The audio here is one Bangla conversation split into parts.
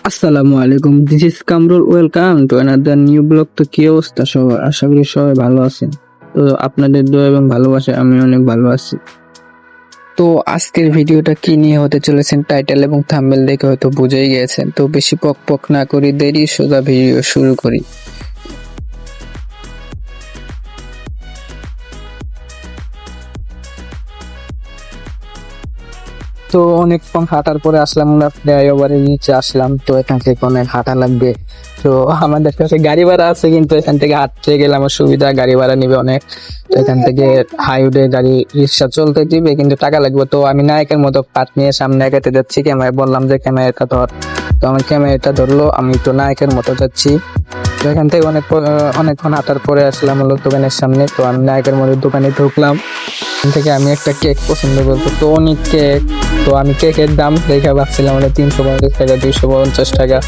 আসসালামু আলাইকুম, this is Kamrul. Welcome to another new blog. তো কি অবস্থা সবার? আশা করি সবাই ভালো আছেন। তো আপনাদের দোয়া এবং ভালোবাসায় আমি অনেক ভালো আছি। তো আজকের ভিডিওটা কি নিয়ে হতে চলেছেন টাইটেল এবং থাম্বনেল দেখে হয়তো বুঝেই গিয়েছেন। তো বেশি পক পক না করি দেরি, সোজা ভিডিও শুরু করি। তো অনেকক্ষণ হাঁটার পরে আসলাম আমরা ফ্লাইওভারের নিচে আসলাম। তো এখান থেকে অনেক হাঁটা লাগবে। তো আমাদের কাছে গাড়ি ভাড়া আছে, কিন্তু এখান থেকে হাঁটতে গেলে আমার সুবিধা, গাড়ি ভাড়া নিবে অনেক। তো এখান থেকে হাইওয়ে গাড়ি রিক্সা চলতে দিবে, কিন্তু টাকা লাগবে। তো আমি নায়কের মতো পাট নিয়ে সামনে এগাতে যাচ্ছি। ক্যামেরা বললাম যে ক্যামেরাটা ধর, তো আমার ক্যামেরাটা ধরলো, আমি তো নায়কের মতো যাচ্ছি। তো এখান থেকে অনেকক্ষণ হাঁটার পরে আসলাম হলো দোকানের সামনে। তো আমি নায়কের মতো দোকানে ঢুকলাম। এখান থেকে আমি একটা কেক পছন্দ করবো, তো অনেক কেক। তো আমি কেকের দাম দেখে ভাবছিলাম 350 টাকা, 250 টাকা,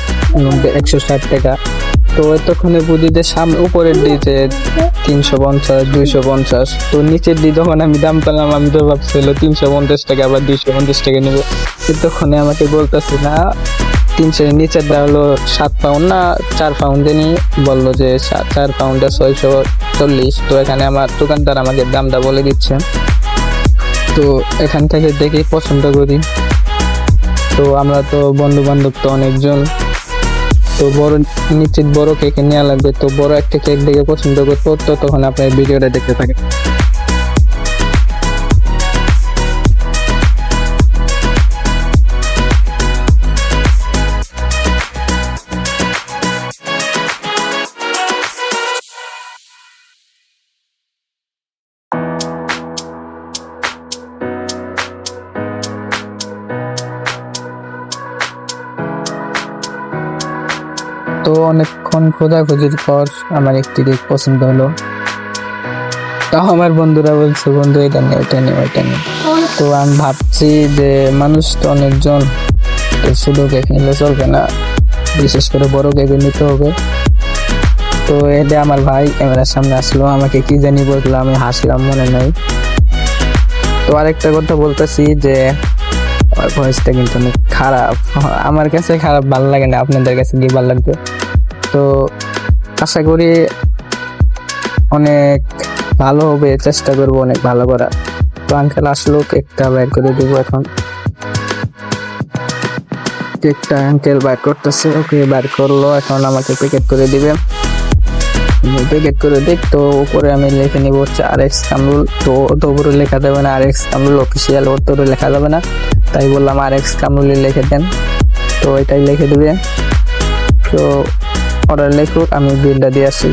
160 টাকা। তো এতক্ষণে বুঝি যে সামনে উপরের দিকে 350, 250। তো নিচের দিকে যখন আমি দাম পেলাম, আমি তো ভাবছিল 350 টাকা আবার 250 টাকা নেবো। এতক্ষণে আমাকে বলতেছি না, 300 নিচেরটা হলো 7 পাউন্ড না 4 পাউন্ড নিয়ে বললো যে 4 পাউন্ডে 640। তো এখানে আমার দোকানদার আমাকে দামটা বলে দিচ্ছে। তো এখান থেকে দেখে পছন্দ করি। তো আমরা তো বন্ধু বান্ধব তো অনেকজন, তো নিশ্চিত বড় কেক নেওয়া লাগবে। তো বড় একটা কেক দেখে পছন্দ করবো। তো তখন আপনার ভিডিওটা দেখতে থাকেন। তো অনেকক্ষণ খোঁজাখুঁজির পর আমার একটি কেক পছন্দ হলো। তাও আমার বন্ধুরা বলছে, বন্ধু এটা নেই, ওইটা নেই, ওইটা নেই। তো আমি ভাবছি যে মানুষ তো অনেকজন, তো শুধু কেক নিলে চলবে না, বিশেষ করে বড় কেক নিতে হবে। তো এটা আমার ভাই ক্যামেরার সামনে আসলো, আমাকে কি জানি বললো, আমি হাসলাম, মনে নাই। তো আরেকটা কথা বলতেছি যে আমার ভয়েসটা কিন্তু অনেক খারাপ, আমার কাছে খারাপ ভালো লাগে না, আপনাদের কাছে কি ভালো লাগবে। তো আশা করি অনেক ভালো হবে, চেষ্টা করবো অনেক ভালো করার। তো আঙ্কেল আসলো, কেকটা বের করে দিব এখন। কেকটা আঙ্কেল বের করতেছে, ওকে বের করলো, এখন আমাকে প্যাকেট করে দিবে। প্যাকেট করে দিক। তো উপরে আমি লিখে নিব হচ্ছে RX কামরুল। তো অত উপরে লেখা যাবে না, RX কামরুল অফিসিয়াল অত লেখা যাবে না, তাই বললাম RX কামরুল লিখে দেন। তো এটাই লিখে দিবে। তো অর্ডার লেখুক, আমি বিলটা দিয়ে আসি।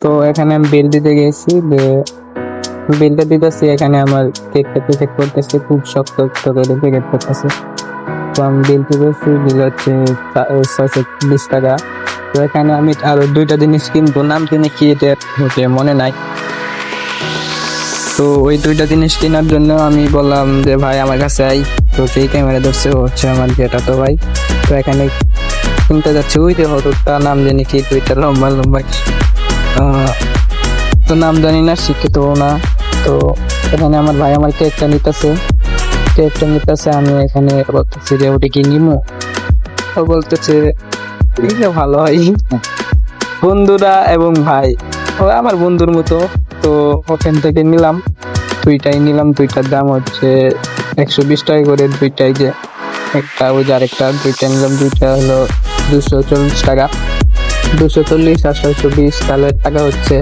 তো এখানে আমি বিল দিতে গেছি, বিলটা দিতেছি। এখানে আমার কেকটা প্যাকেট করতেছে, খুব শক্ত করে প্যাকেট করতেছে। তো আমি বিল দিতেছি, বিল হচ্ছে 620 টাকা। তো এখানে আমি আরো 2টা জিনিস কিনবো, নাম কিনে কি এটা মনে নাই। তো ওই 2টা জিনিস কেনার জন্য আমি বললাম যে ভাই আমার কাছে আই। তো সেই ক্যামেরা ধরছে হচ্ছে আমার যেটা, তো ভাই তো এখানে কিনতে যাচ্ছে, ওই যে হতটা নাম জানি কি, 2টা লম্বা লম্বা, তো নাম জানি না, শিক্ষিত না। তো এখানে আমার ভাই আমার কেকটা নিতেছে, আমি এখানে বলতেছি যে ওটা কি নিমো। ও বলতেছে ভালো হয়, বন্ধুরা এবং ভাই ও আমার বন্ধুর মতো। তো ওখান থেকে নিলাম, 2টাই নিলাম। 2টার দাম হচ্ছে 120 টাকা করে, 2টাই যে একটা ওই যে আরেকটা, 2টা নিলাম। 2টা হলো 240 টাকা, 240 আর 620, তাহলে টাকা হচ্ছে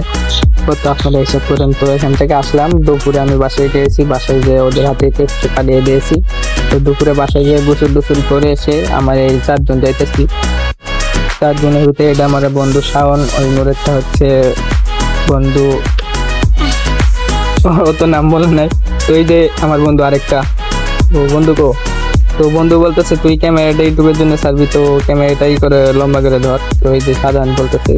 কত আপনারা হিসাব করেন। তো এখান থেকে আসলাম, দুপুরে আমি বাসায় গিয়েছি, বাসায় যেয়ে ওদের হাতে কেক পাঠিয়ে দিয়েছি। তো দুপুরে বাসায় গিয়ে গোসল করে এসে আমার এই 4 জন যাইতেছি। 4 জনের ভিতরে এটা আমার বন্ধু শাওন, ওই মোড়েরটা হচ্ছে বন্ধু, ও তো নাম বলে নাই। তো এই যে আমার বন্ধু আরেকটা, তো বন্ধু কো, তো বন্ধু বলতেছে তুই ক্যামেরাটা ইউটিউবের জন্য ছাড়বি, তো ক্যামেরাটাই করে লম্বা করে ধর। তো এই যে সাধারণ বলতেছে,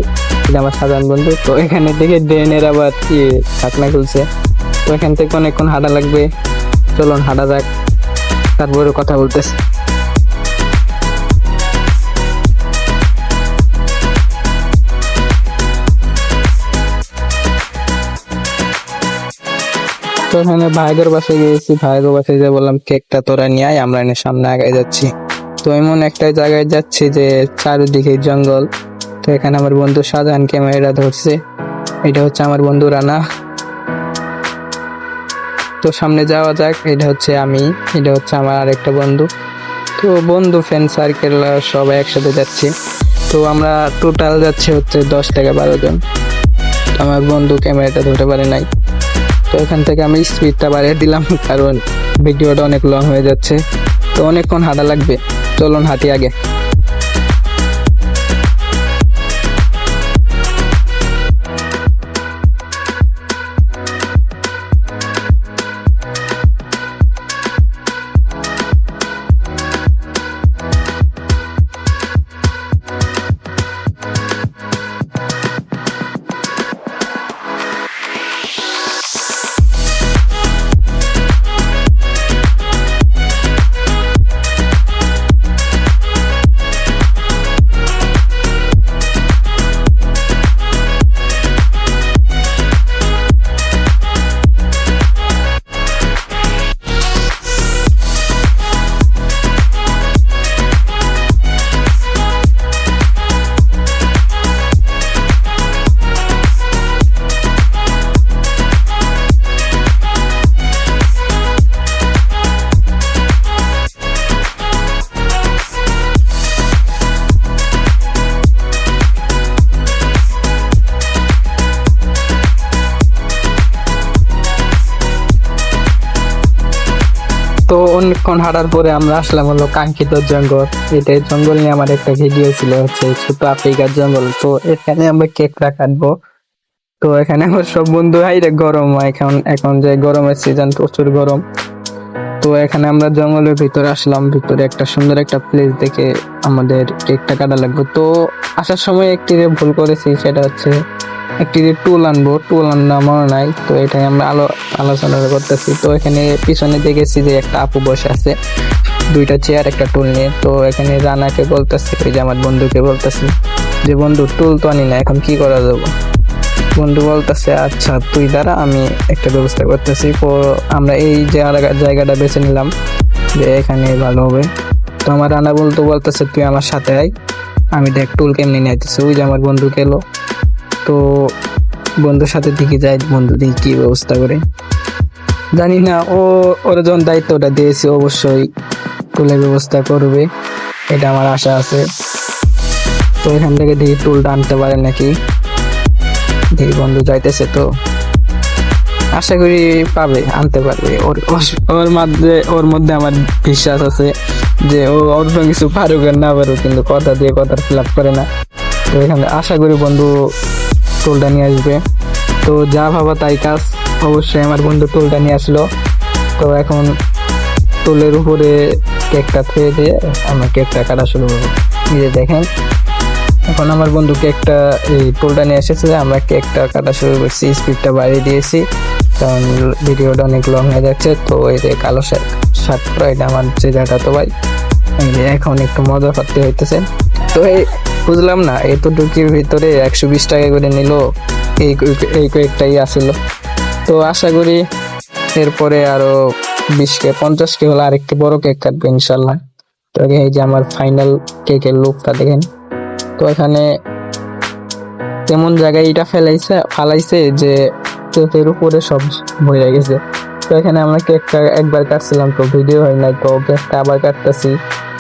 এটা আমার সাধারণ বন্ধু। তো এখানে দেখে ড্রেনের আবার কি ঢাকনা খুলছে। তো এখান থেকে অনেকক্ষণ হাঁটা লাগবে, চলুন হাঁটা যাক, তারপরে কথা বলতেছে। তো এখানে ভাইগের বাসায় গিয়েছি, ভাইগের বাসায় যে বললাম কেকটা তোরা নিয়ে আয়, আমরা এনে সামনে আগায় যাচ্ছি। তো এমন একটা জায়গায় যাচ্ছি যে চারিদিকে জঙ্গল। তো এখানে আমার বন্ধু শাহজাহান ক্যামেরা ধরছে, এটা হচ্ছে আমার বন্ধু রানা। তো সামনে যাওয়া যাক, এটা হচ্ছে আমি, এটা হচ্ছে আমার আরেকটা বন্ধু। তো বন্ধু ফ্রেন্ড সার্কেল সবাই একসাথে যাচ্ছি। তো আমরা টোটাল যাচ্ছি হচ্ছে 10 থেকে 12 জন। আমার বন্ধু ক্যামেরাটা ধরতে পারে নাই, তো এখান থেকে আমি স্পিডটা বাড়িয়ে দিলাম, কারণ ভিডিওটা অনেক লং হয়ে যাচ্ছে। তো অনেকক্ষণ হাঁটা লাগবে, চলুন হাঁটি আগে। তো অনেকক্ষণ হাঁটার পরে আমরা আসলাম হলো কাঙ্ক্ষিত জঙ্গল। এটাই জঙ্গল নিয়ে আমার একটা ভিডিও ছিল, হচ্ছে ছোট আফ্রিকার জঙ্গল। তো এখানে আমরা কেকটা কাটবো। তো এখানে আমার সব বন্ধু হাইরে গরম, এখন এখন যে গরমের সিজন, প্রচুর গরম। তো এখানে আমরা জঙ্গলের ভিতরে আসলাম, ভিতরে একটা সুন্দর একটা প্লেস দেখে আমাদের কেকটা কাটা লাগবে। তো আসার সময় একটি ভুল করেছি, সেটা হচ্ছে একটি টুল আনবো, টুল আনলে মনে নাই। তো এটাই আমরা আলোচনা করতেছি। তো এখানে পিছনে দেখেছি যে একটা আপু বসে আছে, দুইটা চেয়ার একটা টুল নিয়ে। তো এখানে রানাকে বলতেছি, ওই যে আমার বন্ধুকে বলতেছি যে বন্ধু টুল তো আনি না, এখন কি করা যাবে? বন্ধু বলতেছে আচ্ছা তুই দাঁড়া, আমি একটা ব্যবস্থা করতেছি। তো আমরা এই জায়গাটা বেছে নিলাম যে এখানে ভালো হবে। তো আমার রানা বলতেছে তুই আমার সাথে আয়, আমি দেখ টুল কেমনি নিয়ে আইতেছি। ওই যে আমার বন্ধু গেল, তো বন্ধুর সাথে দিকে যাই, বন্ধু দিকে কি ব্যবস্থা করে জানি না। ওর যখন দায়িত্বটা দিয়েছি, অবশ্যই টুলের ব্যবস্থা করবে, এটা আমার আশা আছে। তো এখান থেকে দেখি টুলটা আনতে পারে নাকি, দেখি বন্ধু যাইতেছে, তো আশা করি পাবে, আনতে পারবে। ওর মধ্যে আমার বিশ্বাস আছে যে ওর কিছু পারুক আর না পারুক, কিন্তু কথা দিয়ে কথা ফিল আপ করে না। তো এখানে আশা করি বন্ধু টুলটা নিয়ে আসবে। তো যা ভাবা তাই কাজ, অবশ্যই আমার বন্ধু টুলটা নিয়ে আসলো। তো এখন টুলের উপরে কেকটা থুয়ে দিয়ে আমরা কেকটা কাটা শুরু করবো। নিজে দেখেন, এখন আমার বন্ধু কেকটা এই টুলটা নিয়ে এসেছে, আমরা কেকটা কাটা শুরু করছি, স্পিডটা বাড়িয়ে দিয়েছি কারণ ভিডিওটা অনেক লং হয়ে যাচ্ছে। তো এই যে কালো শার্ট পরা, এটা আমার চেহারাটা তো ভাই, এখন একটু মজা করতে হইতেছে। তো এই বুঝলাম না, এতটুকুর ভিতরে 120 টাকা করে নিল, এই কেকটাই আসিল। তো আশা করি এরপরে আরো 20 কে 50 কে হলে আরেকটি বড় কেক কাটবে ইনশাল্লাহ। তো এই যে আমার ফাইনাল কেকের লুকটা দেখেন। তো এখানে তেমন জায়গায় এটা ফালাইছে যে কেকের উপরে সব ভরে গেছে। তো এখানে আমরা কেকটা একবার কাটছিলাম, তো ভিডিও হয় নাই, তো কেকটা আবার কাটতেছি।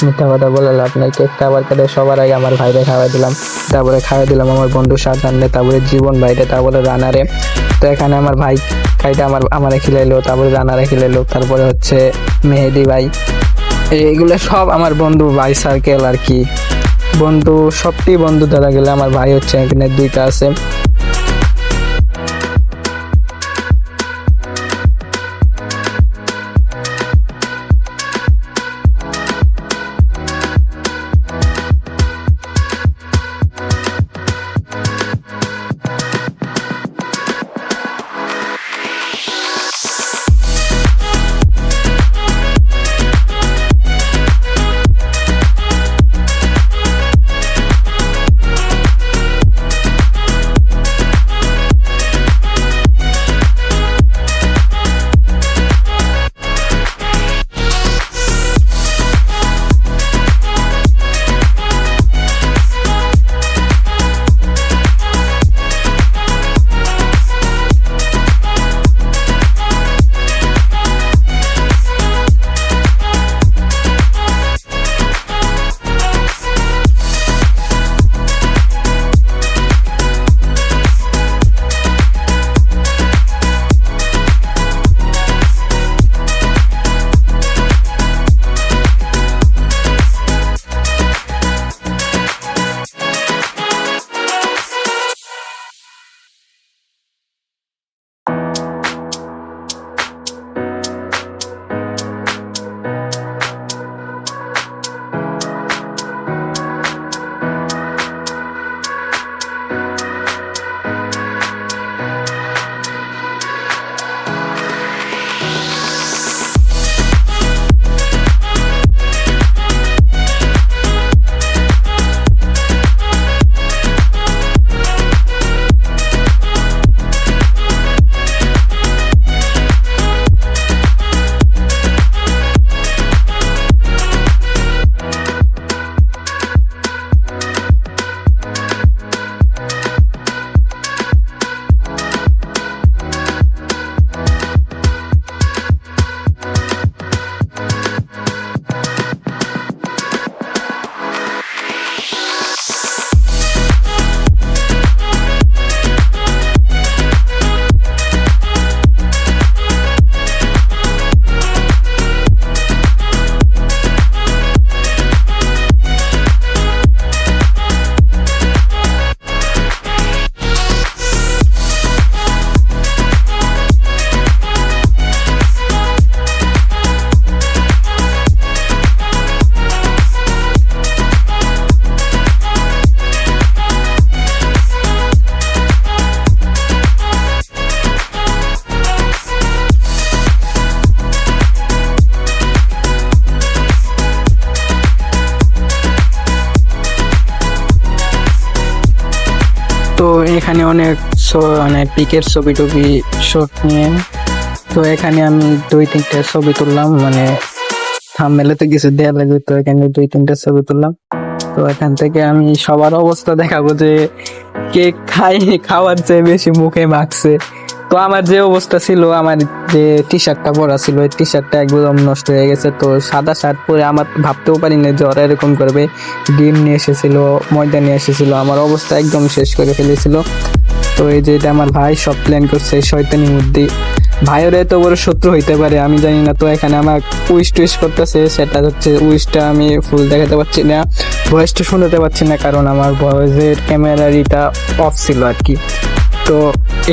মিথ্যা কথা বলে লাভ নাই, কেকটা আবার কেটে সবার আগে আমার ভাইরে খাওয়াই দিলাম, তারপরে খাওয়াই দিলাম আমার বন্ধু শাহজাহানরে, তারপরে জীবন ভাইরে, তারপরে রানারে। তো এখানে আমার ভাই খাইটা আমারে খিলাইলো, তারপরে রানারে খিলাইলো, তারপরে হচ্ছে মেহেদি ভাই। এইগুলো সব আমার বন্ধু ভাই সার্কেল আর কি, বন্ধু সবটি বন্ধু ধরা গেলে আমার ভাই হচ্ছে এখানে 2টা আছে। অনেক মানে পিকের ছবি টবি শট নিয়ে, তো এখানে আমি 2-3টা ছবি তুললাম, মানে থাম্বনেলে তো কিছু দেওয়া লাগবে, তো এখানে 2-3টা ছবি তুললাম। তো এখান থেকে আমি সবার অবস্থা দেখাবো যে কেক খাওয়ার চেয়ে বেশি মুখে মাখছে। তো আমার যে অবস্থা ছিল, আমার যে টি শার্টটা পরা ছিল ওই টি শার্টটা একদম নষ্ট হয়ে গেছে। তো সাদা শার্ট পরে আমার ভাবতেও পারি না যে ওরা এরকম করবে। ডিম নিয়ে এসেছিল, ময়দা নিয়ে এসেছিল, আমার অবস্থা একদম শেষ করে ফেলেছিল। তো এই যে এটা আমার ভাই সব প্ল্যান করছে শয়তানির মধ্যে। ভাইয়ের এত বড় শত্রু হইতে পারে আমি জানি না। তো এখানে আমার উইশ টুইশ করতেছে, সেটা হচ্ছে উইশটা আমি ফুল দেখাতে পারছি না, ভয়েসটা শুনতে পাচ্ছি না, কারণ আমার ভয়েসের ক্যামেরার এটা অফ ছিল আর কি। তো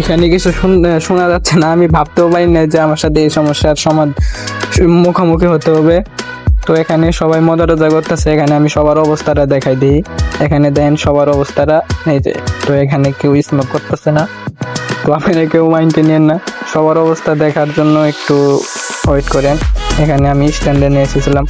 এখানে কিছু শোনা যাচ্ছে না, আমি ভাবতেও পারি না যে আমার সাথে এই সমস্যার মুখোমুখি হতে হবে। তো এখানে সবাই মজা টজা করতেছে, এখানে আমি সবার অবস্থাটা দেখাই দিই। এখানে দেন সবার অবস্থাটা এই যে। তো এখানে কেউ স্মোক করতেছে না, তো আপনারা কেউ মাইন্ডে নেন না। সবার অবস্থা দেখার জন্য একটু ওয়েট করেন। এখানে আমি স্ট্যান্ডে নিয়ে এসেছিলাম।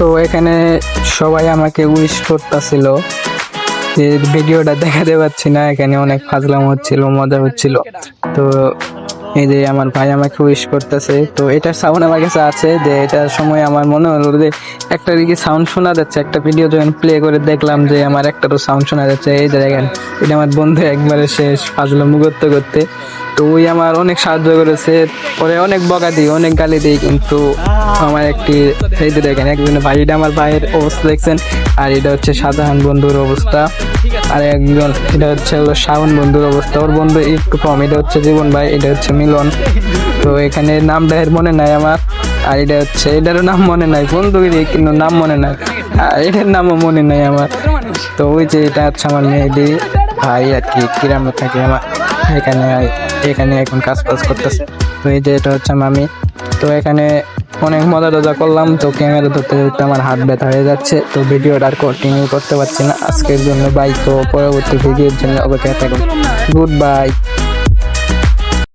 তো এখানে সবাই আমাকে উইশ করতেছিল, যে ভিডিওটা দেখাতে পাচ্ছি না, এখানে অনেক ফাজলাম হচ্ছিল, মজা হচ্ছিল। তো এই যে আমার ভাই আমাকে উইশ করতেছে, তো এটার সাউন্ড আমার কাছে আছে, যে এটার সময় আমার মনে হলো যে একটা দিকে সাউন্ড শোনা যাচ্ছে। একটা ভিডিও যখন প্লে করে দেখলাম যে আমার একটারও সাউন্ড শোনা যাচ্ছে। এই যে দেখেন, এটা আমার বন্ধু একবারে শেষ ফাজলাম করতে করতে। তো ওই আমার অনেক সাহায্য করেছে, পরে অনেক বকা দিই, অনেক গালি দিই, কিন্তু আমার একটি এই যে দেখেন একজনের ভাই, এটা আমার ভাইয়ের অবস্থা দেখছেন, আর এটা হচ্ছে সাধারণ বন্ধুর অবস্থা। আর একজন এটা হচ্ছে শাওন বন্ধুর অবস্থা, ওর বন্ধু একটু কম, এটা হচ্ছে জীবন ভাই, এটা হচ্ছে মিলন। তো এখানে নামটা এর মনে নাই আমার, আর এটা হচ্ছে এটারও নাম মনে নাই, বন্ধুগিরি কিন্তু নাম মনে নাই, আর এটার নামও মনে নাই আমার। তো ওই যে এটা হচ্ছে আমার মেহেদি ভাই আর কি, গ্রামে থাকে আমার, এখানে এখন কাজ করতেছে। তো এই যে এটা হচ্ছে মামি। তো এখানে অনেক মজা টজা করলাম। তো ক্যামেরা ধরতে ধরতে আমার হাত ব্যথা হয়ে যাচ্ছে, তো ভিডিওটা আর কন্টিনিউ করতে পারছি না আজকের জন্য। বাই। তো পরবর্তী ভিডিওর জন্য অপেক্ষা থাকুন। Good bye.